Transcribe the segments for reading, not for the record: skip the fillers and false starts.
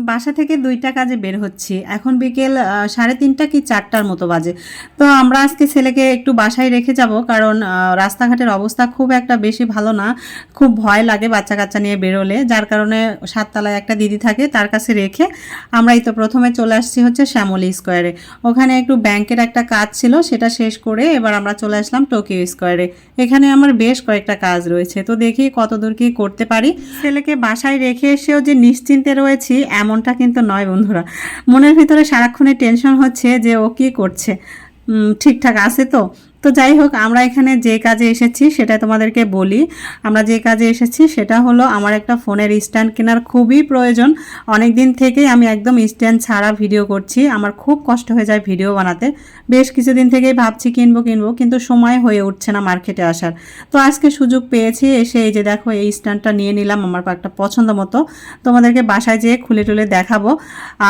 বাসা থেকে 2টা কাজে বের হচ্ছি। এখন বিকেল 3:30 কি 4টার মতো বাজে। তো আমরা আজকে ছেলেকে একটু বাসায় রেখে যাব, কারণ রাস্তাঘাটের অবস্থা খুব একটা বেশি ভালো না। খুব ভয় লাগে বাচ্চা কাচ্চা নিয়ে বেরোলে, যার কারণে 7তলায় একটা দিদি থাকে, তার কাছে রেখে আমরাই তো প্রথমে চলে আসছি হচ্ছে শ্যামলী স্কোয়ারে। ওখানে একটু ব্যাংকের একটা কাজ ছিল, সেটা শেষ করে এবার আমরা চলে আসলাম টোকিও স্কোয়ারে। এখানে আমার বেশ কয়েকটা কাজ রয়েছে, তো দেখি কতদূর কি করতে পারি। ছেলেকে বাসায় রেখে এসেও যে নিশ্চিন্তে রয়েছি এমনটা কিন্তু নয় বন্ধুরা। মনের ভিতরে সারাক্ষণে টেনশন হচ্ছে যে ও কি করছে, ঠিকঠাক আছে তো। তো যাই হোক, আমরা এখানে যে কাজে এসেছি সেটা তোমাদেরকে বলি। আমরা যে কাজে এসেছি সেটা হলো আমার একটা ফোনের স্ট্যান্ড কেনার খুবই প্রয়োজন। অনেক দিন থেকেই আমি একদম স্ট্যান্ড ছাড়া ভিডিও করছি, আমার খুব কষ্ট হয়ে যায় ভিডিও বানাতে। বেশ কিছুদিন থেকেই ভাবছি কিনবো কিন্তু সময় হয়ে উঠছে না মার্কেটে আসার। তো আজকে সুযোগ পেয়েছি, এসে এই যে দেখো এই স্ট্যান্ডটা নিয়ে নিলাম আমার একটা পছন্দ মতো। তোমাদেরকে বাসায় যেয়ে খুলে টুলে দেখাবো।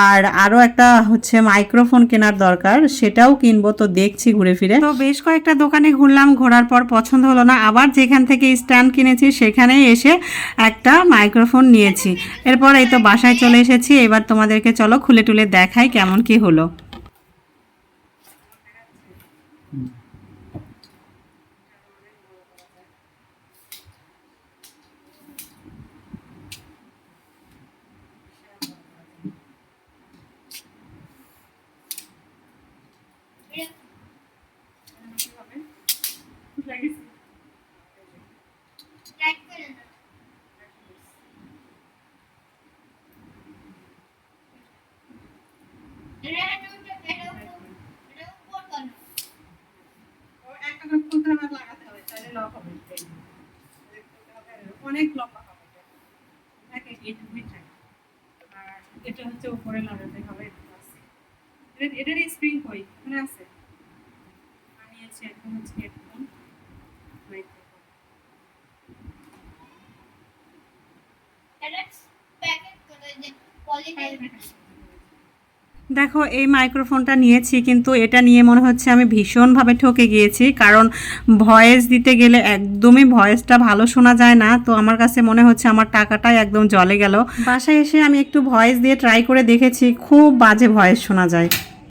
আর আরও একটা হচ্ছে মাইক্রোফোন কেনার দরকার, সেটাও কিনবো, তো দেখছি ঘুরে ফিরে। তো বেশ কয়েকটা দোকানে ঘুরলাম, ঘোরার পর পছন্দ হলো না, আবার যেখান থেকে স্ট্যান্ড কিনেছি সেখানেই এসে একটা মাইক্রোফোন নিয়েছি। এরপর এই তো বাসায় চলে এসেছি, এবার তোমাদেরকে চলো খুলে টুলে দেখাই কেমন কি হলো। অনেক লম্বা হবে, আর এটা হচ্ছে উপরে লাগাতে হবে। এটার স্প্রিং কই এখানে আছে, বানিয়েছি একদম হচ্ছে হেডফোন মাইক্রোফোন। দেখো এই মাইক্রোফোনটা নিয়েছি, কিন্তু এটা নিয়ে মনে হচ্ছে আমি ভীষণভাবে ঠকে গিয়েছি, কারণ ভয়েস দিতে গেলে একদমই ভয়েসটা ভালো শোনা যায় না। তো আমার কাছে মনে হচ্ছে আমার টাকাটাই একদম জলে গেল। বাসায় এসে আমি একটু ভয়েস দিয়ে ট্রাই করে দেখেছি, খুব বাজে ভয়েস শোনা যায়।